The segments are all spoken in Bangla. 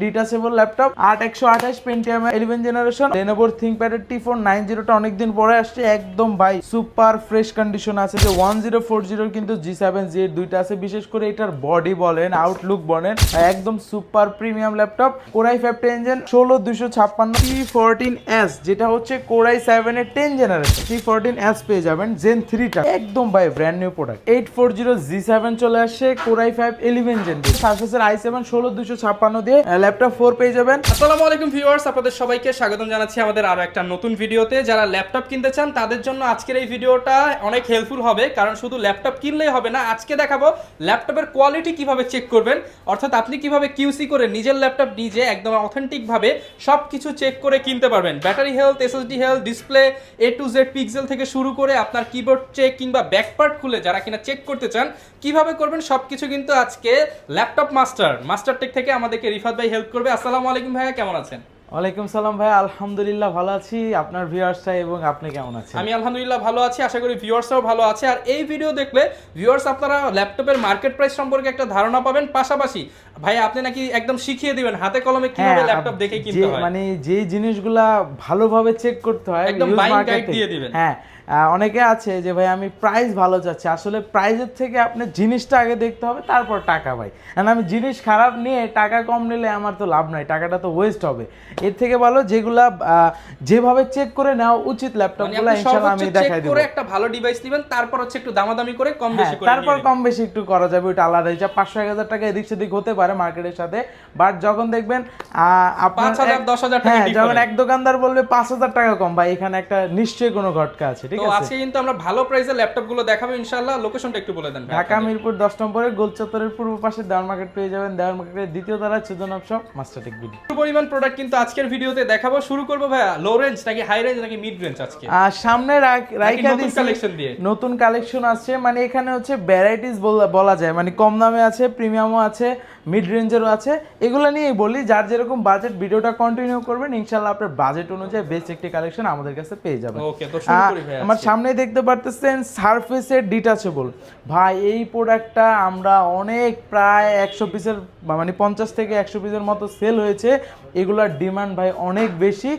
Detachable laptop 8128 Pentium 11 generation Lenovo ThinkPad T4 90টা অনেকদিন পরে আসছে, একদম ভাই সুপার ফ্রেশ কন্ডিশন আছে। যে 1040 কিন্তু G7 Z দুইটা আছে, বিশেষ করে এটার বডি বলেন আউটলুক বলেন একদম super premium laptop. Core i5 10 16256 T14S যেটা হচ্ছে Core i7 এর 10 জেনারেশন T14S পেয়ে যাবেন Gen 3টা, একদম ভাই ব্র্যান্ড নিউ প্রোডাক্ট। 840 G7 চলে আসছে Core i5 11 Gen Surface i7 16256 দিয়ে ল্যাপটপ 4 পেয়ে যাবেন। আসসালামু আলাইকুম ভিউয়ার্স, আপনাদের সবাইকে স্বাগতম জানাচ্ছি আমাদের আরো একটা নতুন ভিডিওতে। যারা ল্যাপটপ কিনতে চান তাদের জন্য আজকের এই ভিডিওটা অনেক হেল্পফুল হবে, কারণ শুধু ল্যাপটপ কিনলেই হবে না, আজকে দেখাবো ল্যাপটপের কোয়ালিটি কিভাবে চেক করবেন, অর্থাৎ আপনি কিভাবে কিউসি করে নিজের ল্যাপটপ নিজে একদম অথেন্টিক ভাবে সবকিছু চেক করে কিনতে পারবেন। Battery health, SSD health, display A to Z pixel থেকে শুরু করে আপনার কিবোর্ড চেক কিংবা ব্যাকপার্ট খুলে যারা কিনা চেক করতে চান কিভাবে করবেন সবকিছু কিন্তু আজকে ল্যাপটপ মাস্টার টেক থেকে আমাদেরকে রিফাত ভাই হেল্প করবে। আসসালামু আলাইকুম ভাইয়া, কেমন আছেন? ওয়ালাইকুম সালাম ভাই, আলহামদুলিল্লাহ ভালো আছি। আপনার ভিউয়ার্সরা এবং আপনি কেমন আছেন? আমি আলহামদুলিল্লাহ ভালো আছি, আশা করি ভিউয়ার্সরাও ভালো আছে। আর এই ভিডিও দেখলে ভিউয়ার্স আপনারা ল্যাপটপের মার্কেট প্রাইস সম্পর্কে একটা ধারণা পাবেন, পাশাপাশি ভাই আপনি নাকি একদম শিখিয়ে দিবেন হাতে কলমে কিভাবে ল্যাপটপ দেখে কিনতে হয়, মানে যে জিনিসগুলা ভালোভাবে চেক করতে হয় একদম বাইং গাইড দিয়ে দিবেন। হ্যাঁ, অনেকে আছে যে ভাই আমি প্রাইস ভালো চাচ্ছি, আসলে প্রাইসের থেকে আপনি জিনিসটা আগে দেখতে হবে, তারপর টাকা। ভাই কারণ আমি জিনিস খারাপ নিয়ে টাকা কম নিলে আমার তো লাভ নাই, টাকাটা তো ওয়েস্ট হবে। এর থেকে ভালো যেগুলা যেভাবে চেক করে নেওয়া উচিত ল্যাপটপগুলো ইনশাআল্লাহ আমি দেখাই দেব। একটা ভালো ডিভাইস নেবেন, তারপর হচ্ছে একটু দামাদামি করে কম বেশি করে তারপর কম বেশি একটু করা যাবে, ওইটা আলাদা। যা 500-1000 টাকা এদিক সেদিক হতে পারে মার্কেটের সাথে, বাট যখন দেখবেন আপনার 5000-10000 টাকা ডিফারেন্স, যখন এক দোকানদার বলবে 5000 টাকা কম, ভাই এখানে একটা নিশ্চয়ই কোনো ঘটকা আছে। ঠিক আছে, তো আজকে কিন্তু আমরা ভালো প্রাইসের ল্যাপটপগুলো দেখাবো ইনশাআল্লাহ। লোকেশনটা একটু বলে দেন। ঢাকা মিরপুর 10 নম্বরে গোল চত্বরের পূর্ব পাশে দেওয়ার মার্কেট পেয়ে যাবেন। দেওয়ার মার্কেটের দ্বিতীয় তলায় Sujon of shop master tech video. পরিমাণ প্রোডাক্ট কিন্তু আজকের ভিডিওতে দেখাবো। শুরু করব ভাইয়া লো রেঞ্জ নাকি হাই রেঞ্জ নাকি মিড রেঞ্জ? আজকে সামনে রাইখা দিছি কালেকশন দিয়ে নতুন কালেকশন আছে, মানে এখানে হচ্ছে ভ্যারাইটিস বলা যায়, মানে কম দামে আছে, প্রিমিয়ামও আছে, মিড রেঞ্জেরও আছে। এগুলো নিয়েই বলি, যার যেরকম বাজেট ভিডিওটা কন্টিনিউ করবেন ইনশাআল্লাহ আপনার বাজেট অনুযায়ী বেস্ট একটি কালেকশন আমাদের কাছে পেয়ে যাবেন। ওকে, তো শুরু করি ভাই। আমার সামনে দেখতে পারতেছেন সারফেসের ডিটাচেবল। ভাই এই প্রোডাক্টটা আমরা অনেক প্রায় 100 পিসের মানে 50 থেকে 100 পিসের মতো সেল হয়েছে। এগুলোর ডিমান্ড ভাই অনেক বেশি।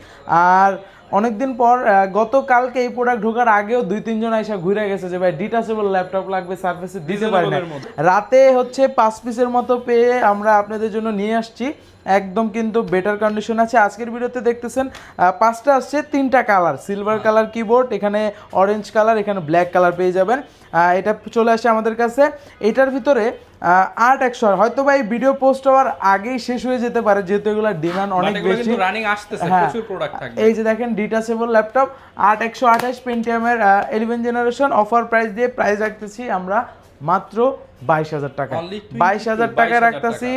আর অনেকদিন পর গতকালকে এই প্রোডাক্ট ঢোকার আগেও 2-3 জন এসে ঘুরে গেছে যে ভাই ডিটাচেবল ল্যাপটপ লাগবে, সারফেসে দিতে পারি না। রাতে হচ্ছে 5 পিসের মতো পেয়ে আমরা আপনাদের জন্য নিয়ে আসছি, একদম কিন্তু বেটার কন্ডিশন আছে। আজকের ভিডিওতে দেখতেছেন 5টা আসছে, 3টা কালার, সিলভার কালার কিবোর্ড, এখানে অরেঞ্জ কালার, এখানে ব্ল্যাক কালার পেয়ে যাবেন। এটা চলে আসে আমাদের কাছে। এটার ভিতরে 8100 হয়তো ভাই ভিডিও পোস্ট হওয়ার আগেই শেষ হয়ে যেতে পারে, যেহেতু এগুলোর ডিমান্ড অনেক বেশি, রানিং আসতেছে, প্রচুর প্রোডাক্ট থাকবে। এই যে দেখেন detachable laptop 8128 পেন্টিয়ামের 11 generation, offer price দিয়ে প্রাইস রাখতেছি আমরা মাত্র 22000 টাকা। 22000 টাকা রাখতেছি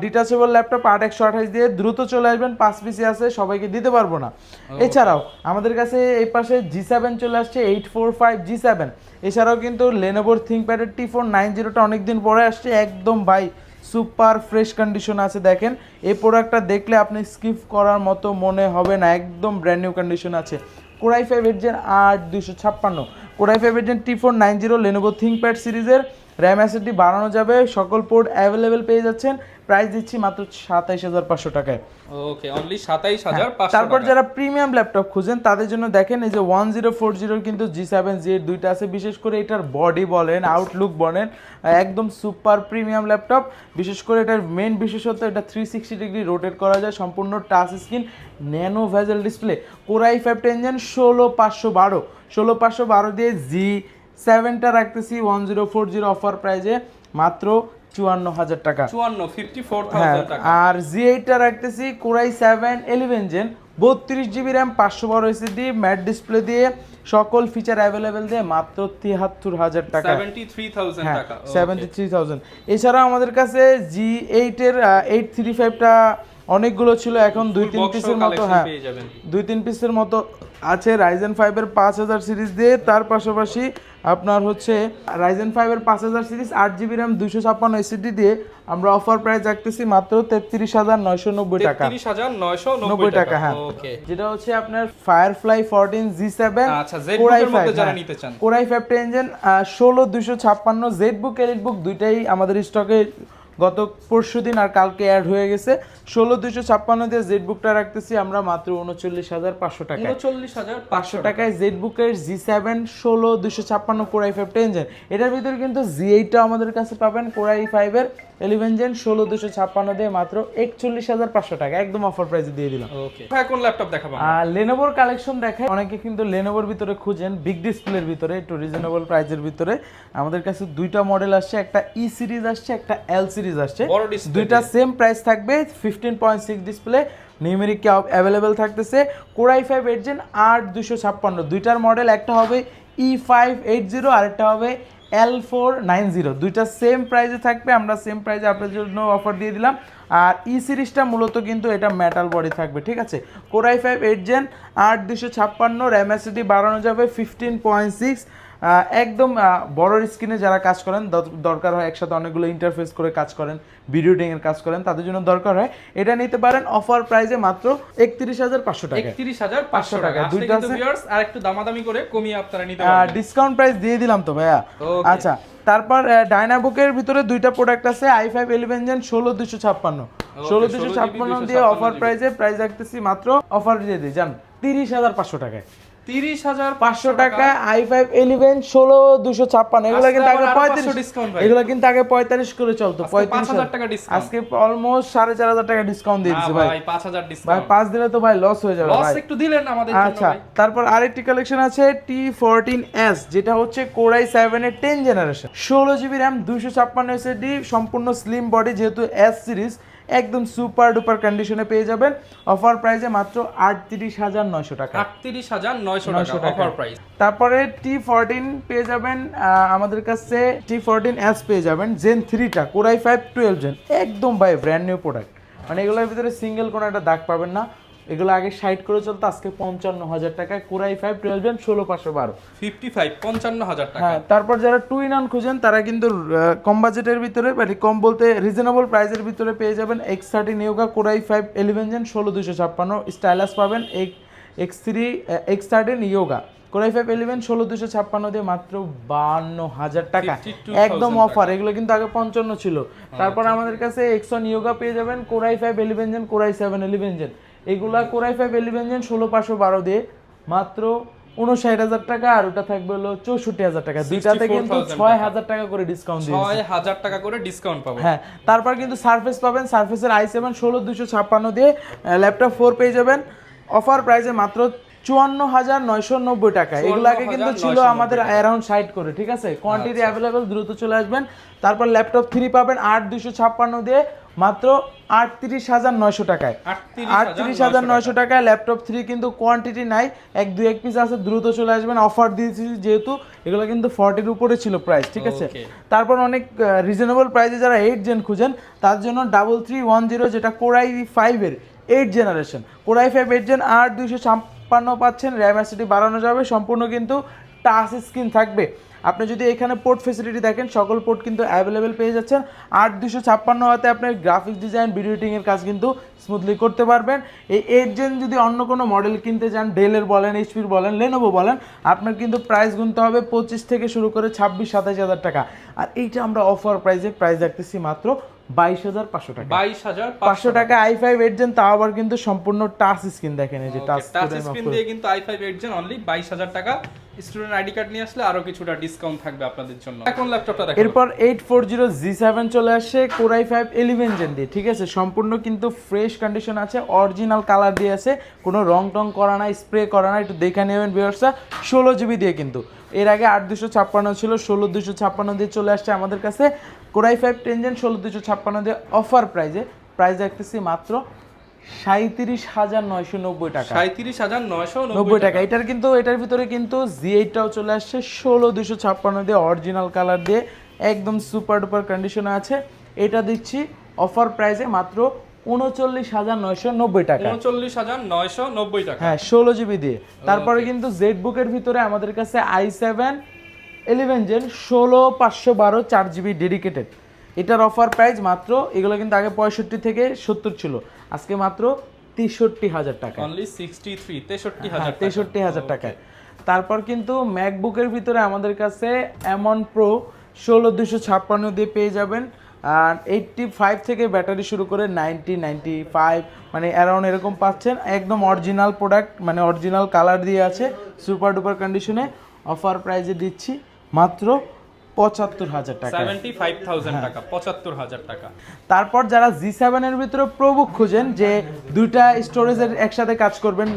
ডিটাচেবল ল্যাপটপ 8128 দিয়ে। দ্রুত চলে আসবেন, 5 পিসি আছে, সবাইকে দিতে পারবো না। এছাড়াও আমাদের কাছে এই পাশে G7 চলে আসছে 845 G7। এছাড়াও কিন্তু Lenovo ThinkPad T4 90টা অনেকদিন পরে আসছে, একদম ভাই সুপার ফ্রেশ কন্ডিশন আছে। দেখেন এই প্রোডাক্টটা দেখলে আপনি স্কিপ করার মতো মনে হবে না, একদম ব্র্যান্ড নিউ কন্ডিশন আছে। Core i5 Gen 8256, Core i5 Gen T4 90 Lenovo ThinkPad সিরিজের, র্যাম এসএসডি বাড়ানো যাবে, সকল পোর্ট অ্যাভেলেবেল পেয়ে যাচ্ছেন। প্রাইস দিচ্ছি মাত্র 27500 টাকায়। ওকে, অনলি 27500। তারপর যারা প্রিমিয়াম ল্যাপটপ খুঁজেন তাদের জন্য দেখেন এই যে 1040 কিন্তু G7 Z দুইটা আছে, বিশেষ করে এটার বডি বলেন আউটলুক বলেন একদম সুপার প্রিমিয়াম ল্যাপটপ। বিশেষ করে এটার মেন বিশেষত্ব এটা 360 ডিগ্রি রোটেট করা যায়, সম্পূর্ণ touch screen, nano bezel display. Core i5 10 16512 দিয়ে G7টা রাখতেছি 1040 অফার প্রাইজে মাত্র 54000 টাকা। 54000 টাকা। আর G8টা রাখতেছি Core i7 11 Gen 32GB RAM 512 SSD mat display দিয়ে, সকল ফিচার অ্যাভেলেবেল দিয়ে মাত্র 73000 টাকা, 73000 টাকা। 73000। এছাড়া আমাদের কাছে G8 এর 835টা অনেকগুলো ছিল, এখন 2-3 পিসের মতো, হ্যাঁ 2-3 পিসের মতো আছে Ryzen 5 এর 5000 সিরিজ দিয়ে। তার পাশাপাশি আপনার হচ্ছে Ryzen 5 এর 5000 সিরিজ 8GB RAM 256 SSD দিয়ে আমরা অফার প্রাইস রাখতেছি মাত্র 33990 টাকা। 33990 টাকা, হ্যাঁ। ওকে, যেটা হচ্ছে আপনার Firefly 14 G7, আচ্ছা ZBook এর মধ্যে যারা নিতে চান, Core i5 10 16256 ZBook Elitebook দুইটাই আমাদের স্টকে গত পরশুদিন আর কালকে অ্যাড হয়ে গেছে। 16256 দিয়ে জেড বুকটা রাখতেছি আমরা মাত্র 39500 টাকা। 39500 টাকায় জেড বুকের G7 16256 Core i5 10 জেন। এটার ভিতরে কিন্তু Z8টা আমাদের কাছে পাবেন Core i5 এর 11 জেন 16256 দিয়ে মাত্র 41500 টাকা, একদম অফার প্রাইসে দিয়ে দিলাম। ওকে ভাই কোন ল্যাপটপ দেখাবো? লেনোভোর কালেকশন দেখায়। অনেকে কিন্তু লেনোভোর ভিতরে খুঁজেন বিগ ডিসপ্লের ভিতরে একটু রিজনেবল প্রাইসের ভিতরে। আমাদের কাছে দুইটা মডেল আসছে, একটা ই সিরিজ আসছে, একটা এল সিরিজ আসছে। দুইটা সেম প্রাইস থাকবে, 15.6 ডিসপ্লে, নিউমেরিক অ্যাভেলেবেল থাকতেছে। Core i5 8 জেন 8256, দুইটার মডেল, একটা হবে E580 আর একটা হবে L490, দুইটা সেম প্রাইসে থাকবে। আমরা সেম প্রাইসে আপনাদের জন্য অফার দিয়ে দিলাম। আর ই সিরিজটা মূলত কিন্তু এটা মেটাল বডি থাকবে, ঠিক আছে। Core i5 8 gen 8256, RAM SSD বাড়ানো যাবে 15.6। একদম বড় স্ক্রিনে যারা কাজ করেন, দরকার হয় একসাথে অনেকগুলো ইন্টারফেস করে কাজ করেন, ভিডিও এডিটিং এর কাজ করেন, তাদের জন্য দরকার হয়, এটা নিতে পারেন অফার প্রাইসে মাত্র 31500 টাকা। 31500 টাকা। দুইটা আছে ভিউয়ার্স, আর একটু দামাদামি করে কমিয়ে আপনারা নিতে পারবেন। ডিসকাউন্ট প্রাইস দিয়ে দিলাম তো ভাইয়া। আচ্ছা, তারপর ডায়নাবুকের ভিতরে দুইটা প্রোডাক্ট আছে, i5 11 জেন 16256 16256 দিয়ে অফার প্রাইসে প্রাইস রাখতেছি মাত্র, অফার দিয়ে দিই জান 30500 টাকায়। 30500 টাকা i5 11 16256। এগুলো কিন্তু আগে 35 ডিসকাউন্ট ভাই, এগুলো কিন্তু আগে 45 করে চলতো, 5000 টাকা ডিসকাউন্ট। আজকে অলমোস্ট 4500 টাকা ডিসকাউন্ট দিয়ে দিয়েছে ভাই। 5000 ডিসকাউন্ট ভাই 5 দিলে তো ভাই লস হয়ে যাবে ভাই। লস একটু দিলেন আমাদের জন্য ভাই। আচ্ছা, তারপর আরেকটি কালেকশন আছে T14s, যেটা হচ্ছে Core i7 এর 10 জেনারেশন, 16GB RAM 256 SSD, সম্পূর্ণ স্লিম বডি, যেহেতু S সিরিজ, একদম সুপার ডুপার কন্ডিশনে পেয়ে যাবেন অফার প্রাইসে মাত্র 38900 টাকা। 38900 টাকা অফার প্রাইস। তারপরে T14 পেয়ে যাবেন আমাদের কাছে, T14s পেয়ে যাবেন জেন 3টা Core i5 12 জেন, একদম ভাই ব্র্যান্ড নিউ প্রোডাক্ট, মানে এগুলোর ভিতরে সিঙ্গেল কোনো একটা দাগ পাবেন না। এগুলো আগে 60 করে চলতো, আজকে 55000 টাকায় Core i5 12 জেন 16512 55000 টাকা। হ্যাঁ, তারপর যারা টু ইন ওয়ান খুঁজেন তারা কিন্তু কম বাজেটের ভিতরে, মানে কম বলতে রিজনেবল প্রাইসের ভিতরে পেয়ে যাবেন X13 Yoga Core i5 11 gen 16256, stylus পাবেন X13 Yoga Core i5 11 16256 দিয়ে মাত্র 52000 টাকা, একদম অফার। এগুলো কিন্তু আগে 55 ছিল। তারপর আমাদের কাছে X1 Yoga পেয়ে যাবেন Core i5 11 gen Core i7 11 gen, এগুলা Core i5 11 জেন 16512 দিয়ে মাত্র 59000 টাকা, আর ওটা থাকবে হলো 64000 টাকা। দুইটাতে কিন্তু 6000 টাকা করে ডিসকাউন্ট দিয়েছে, 6000 টাকা করে ডিসকাউন্ট পাবেন। হ্যাঁ, তারপর কিন্তু সারফেস পাবেন, সারফেসের i7 16256 দিয়ে ল্যাপটপ 4 পেয়ে যাবেন অফার প্রাইসে মাত্র 54990 টাকা। এগুলো আগে কিন্তু ছিল আমাদের অ্যারাউন্ড 60 করে, ঠিক আছে। কোয়ান্টিটি অ্যাভেলেবল, দ্রুত চলে আসবেন। তারপর ল্যাপটপ 3 পাবেন 8256 দিয়ে মাত্র 38900 টাকায়। 38900 টাকায় ল্যাপটপ 3 কিন্তু কোয়ান্টিটি নাই, 1-2 পিস আছে, দ্রুত চলে আসবেন। অফার দিয়েছি যেহেতু, এগুলো কিন্তু 40 এর উপরে ছিল প্রাইস, ঠিক আছে। তারপর অনেক রিজনেবল প্রাইসে যারা 8 জেন খুঁজেন তার জন্য 3310, যেটা Core i5 এর 8 জেনারেশন, Core i5 8 জেন 8256 পাচ্ছেন, র্যাম এসএসডি বাড়ানো যাবে, সম্পূর্ণ কিন্তু টাচ স্ক্রিন থাকবে। আপনি যদি এখানে পোর্ট ফেসিলিটি দেখেন, সকল পোর্ট কিন্তু অ্যাভেলেবেল পেয়ে যাচ্ছেন। 8256 হাতে আপনি গ্রাফিক্স ডিজাইন, ভিডিও এডিটিংয়ের কাজ কিন্তু স্মুথলি করতে পারবেন। এই 8 জেন যদি অন্য কোনো মডেল কিনতে চান, ডেলের বলেন, এইচপির বলেন, লেনোভো বলেন, আপনার কিন্তু প্রাইস গুনতে হবে 25 থেকে শুরু করে 26-27000 টাকা। আর এইটা আমরা অফার প্রাইসে প্রাইস রাখতেছি মাত্র 22500 টাকা। 22500 টাকা i5 8 জেন, তাও আবার কিন্তু সম্পূর্ণ টাচ স্ক্রিন, দেখেন এই যে টাচ স্ক্রিন দিয়ে কিন্তু i5 8 জেন অনলি 22000 টাকা। স্টুডেন্ট আইডি কার্ড নিয়ে আসলে আরো কিছুটা ডিসকাউন্ট থাকবে আপনাদের জন্য। এখন ল্যাপটপটা দেখেন, এরপর 840 G7 চলে আসছে Core i5 11 জেন দিয়ে, ঠিক আছে। সম্পূর্ণ কিন্তু ফ্রেশ কন্ডিশন আছে, অরিজিনাল কালার দিয়ে আছে, কোনো রং টং করা নাই, স্প্রে করা নাই, একটু দেখে নেবেন ভিউয়ার্সরা। 16GB দিয়ে কিন্তু, এর আগে 8256 ছিল, 16256 দিয়ে চলে আসছে আমাদের কাছে Core i5 10 জেন 16256 দিয়ে অফার প্রাইসে প্রাইস রাখতেছি মাত্র 37990 টাকা। 37990 টাকা। এটার কিন্তু, এটার ভিতরে কিন্তু Z8টাও চলে আসছে 16256 দিয়ে, অরিজিনাল কালার দিয়ে, একদম সুপার ডুপার কন্ডিশনে আছে। এটা দিচ্ছি অফার প্রাইসে মাত্র 39990 টাকা। 39990 টাকা, হ্যাঁ, 16GB দিয়ে। তারপরে কিন্তু জেড বুকের ভিতরে আমাদের কাছে i7 11 জেন 16512 4GB ডেডিকেটেড, এটার অফার প্রাইস মাত্র, এগুলো কিন্তু আগে 65 থেকে 70 ছিল, আজকে মাত্র 63000 টাকা, অনলি 63000 টাকায়। তারপর কিন্তু ম্যাকবুকের ভিতরে আমাদের কাছে M1 Pro 16256 দিয়ে পেয়ে যাবেন 85 থেকে ব্যাটারি শুরু করে 90 95 মানে অ্যারাউন্ড এরকম পাচ্ছেন, একদম অরিজিনাল প্রোডাক্ট, মানে অরিজিনাল কালার দিয়ে আছে, সুপার ডুপার কন্ডিশনে। অফার প্রাইসে দিচ্ছি মাত্র 75,000 টাকা, 75,000 টাকা, 75,000 টাকা। তারপর যারা G7 এর ভিতরে প্রবুক খুঁজেন যে দুইটা স্টোরেজের একসাথে কাজ করবেন,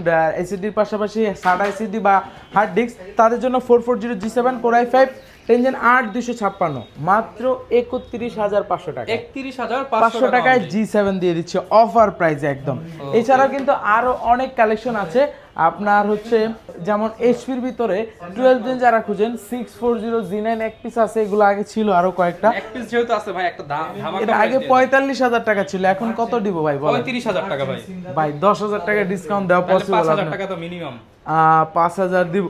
এসএসডির পাশাপাশি সাদা এসএসডি বা হার্ড ডিস্ক, তাদের জন্য 440 G7 Core i5 10 8 256 মাত্র 31,500 টাকা, 31,500 টাকায় G7 দিয়ে দিচ্ছে অফার প্রাইসে একদম। এছাড়াও কিন্তু আরো অনেক কালেকশন আছে আপনার হচ্ছে, যেমন এইচপির ভিতরে 12 জেন যারা খুঁজেন 640 G9 এক পিস আছে, এগুলো আগে ছিল আরো কয়েকটা, এক পিস যেহেতু আছে ভাই একটা ধামাকা এটা আগে 45,000 টাকা ছিল, এখন কত দিব ভাই বলেন? 35,000 টাকা ভাই। ভাই 10,000 টাকা ডিসকাউন্ট দেওয়া পসিবল? 5,000 টাকা তো মিনিমাম। 5,000 দিব,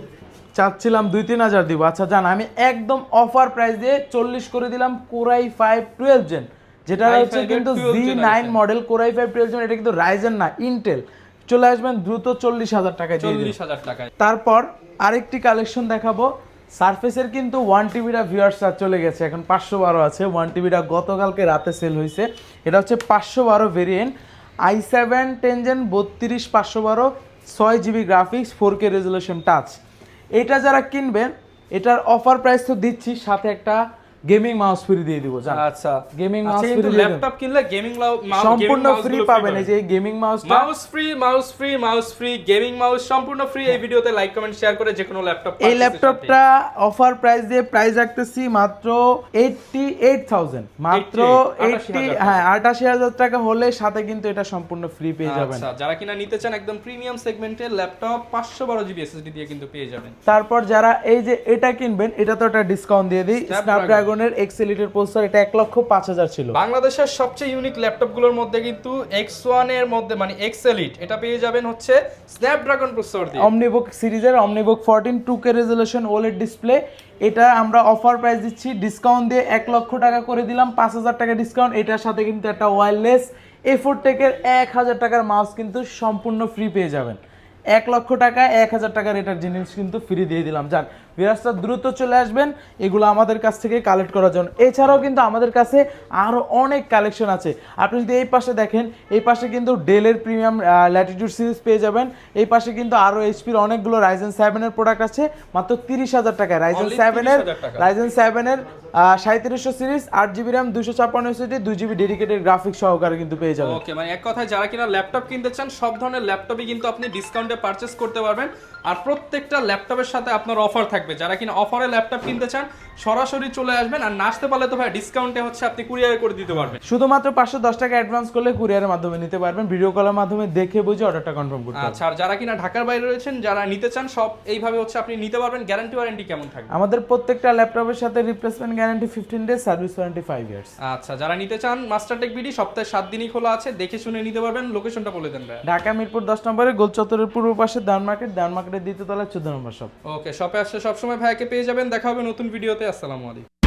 চাচ্ছিলাম 2-3,000 দিব। আচ্ছা জান, আমি একদম অফার প্রাইস দিয়ে 40 করে দিলাম Core i5 12 জেন, যেটা হচ্ছে কিন্তু G9 model Core i5 12 gen, এটা কিন্তু রাইজেন না, ইন্টেল। চলে আসবেন দ্রুত 40,000 টাকায় দিয়ে দিন। 40,000 টাকায়। তারপর আরেকটি কালেকশন দেখাবো, সারফেসের কিন্তু 1 টিবিটা ভিউয়ার্সরা চলে গেছে, এখন 512 আছে। 1 টিবিটা গতকালকে রাতে সেল হয়েছে, এটা হচ্ছে 512 ভেরিয়েন্ট, i7 10 জেন 32 512 6GB graphics 4K resolution touch. এটা যারা কিনবেন এটার অফার প্রাইস তো দিচ্ছি, সাথে একটা গেমিং মাউস ফ্রি দিয়ে দিব। আচ্ছা, গেমিং মাউস কিন্তু ফ্রি, ল্যাপটপ কিনলে গেমিং মাউস সম্পূর্ণ ফ্রি পাবেন। এই যে গেমিং মাউসটা, মাউস ফ্রি গেমিং মাউস সম্পূর্ণ ফ্রি। এই ভিডিওতে লাইক কমেন্ট শেয়ার করে যে কোনো ল্যাপটপ, এই ল্যাপটপটা অফার প্রাইস দিয়ে প্রাইস রাখতেছি মাত্র 88,000, মাত্র 88,000 টাকা হলে সাথে কিন্তু এটা সম্পূর্ণ ফ্রি পেয়ে যাবেন। আচ্ছা, যারা কিনা নিতে চান একদম প্রিমিয়াম সেগমেন্টের ল্যাপটপ 512GB এসএসডি দিয়ে কিন্তু পেয়ে যাবেন। তারপর যারা এই যে এটা কিনবেন, এটা তো একটা ডিসকাউন্ট দিয়ে দিই, স্ন্যাপড্রাগনের X-Elite এর প্রসেসর, এটা 1,05,000 ছিল। বাংলাদেশের সবচেয়ে ইউনিক ল্যাপটপগুলোর মধ্যে কিন্তু X1 এর মধ্যে মানে X-Elite এটা পেয়ে যাবেন হচ্ছে স্ন্যাপড্রাগন প্রসেসর দিয়ে। Omnibook সিরিজের Omnibook 14 2K resolution OLED display, এটা আমরা অফার প্রাইস দিচ্ছি ডিসকাউন্ট দিয়ে 1,00,000 টাকা করে দিলাম, 5,000 টাকা ডিসকাউন্ট। এটার সাথে কিন্তু একটা ওয়্যারলেস A4 টেকের 1,000 টাকার মাউস কিন্তু সম্পূর্ণ ফ্রি পেয়ে যাবেন। 1,00,000 টাকা 1,000 টাকার এটার জিনিস কিন্তু ফ্রি দিয়ে দিলাম। যান ভিউয়ার্সরা দ্রুত চলে আসবেন এগুলো আমাদের কাছ থেকে কালেক্ট করার জন্য। এছাড়াও কিন্তু আমাদের কাছে আরো অনেক কালেকশন আছে। আপনি যদি এই পাশে দেখেন, এই পাশে কিন্তু ডেলের প্রিমিয়াম ল্যাটিটিউড সিরিজ পেয়ে যাবেন। এই পাশে কিন্তু আরো এইচপির অনেকগুলো রাইজেন 7 এর প্রোডাক্ট আছে মাত্র 30,000 টাকায়। রাইজেন 7 এর 3700 series 8GB RAM 256 SSD 2GB dedicated graphics সহকারে কিন্তু পেয়ে যাবেন। ওকে, মানে এক কথায় যারা কিনা ল্যাপটপ কিনতে চান সব ধরনের ল্যাপটপই কিন্তু আপনি ডিসকাউন্টে পারচেজ করতে পারবেন। আর প্রত্যেকটা ল্যাপটপের সাথে আপনার অফার থাকবে। যারা কিনা অফারে ল্যাপটপ কিনতে চান সরাসরি চলে আসবেন, আর না আসতে পারলে তো ভাই ডিসকাউন্টে হচ্ছে আপনি কুরিয়ারে করে দিতে পারবেন। শুধুমাত্র 510 টাকা অ্যাডভান্স করলে কুরিয়ারের মাধ্যমে নিতে পারবেন, ভিডিও কলের মাধ্যমে দেখে বুঝে অর্ডারটা কনফার্ম করতে পারবেন। আচ্ছা, আর যারা কিনা ঢাকার বাইরে রয়েছেন, যারা নিতে চান সব এইভাবে হচ্ছে আপনি নিতে পারবেন। গ্যারান্টি ওয়ারেন্টি কেমন থাকবে? আমাদের প্রত্যেকটা ল্যাপটপের সাথে replacement guarantee 15 days, service warranty 5 years. আচ্ছা, যারা নিতে চান মাস্টারটেক বিডি সপ্তাহে 7 দিনই খোলা আছে, দেখে শুনে নিতে পারবেন। লোকেশনটা বলে দেন ভাই। ঢাকা মিরপুর 10 নম্বরে গোল চত্বরের পূর্ব পাশে দান মার্কেটের দ্বিতীয় তলায় 14 নম্বর শপ। ওকে, শপে আসলে সবসময় ভাইকে পেয়ে যাবেন। দেখা হবে নতুন ভিডিওতে। আসসালামু আলাইকুম।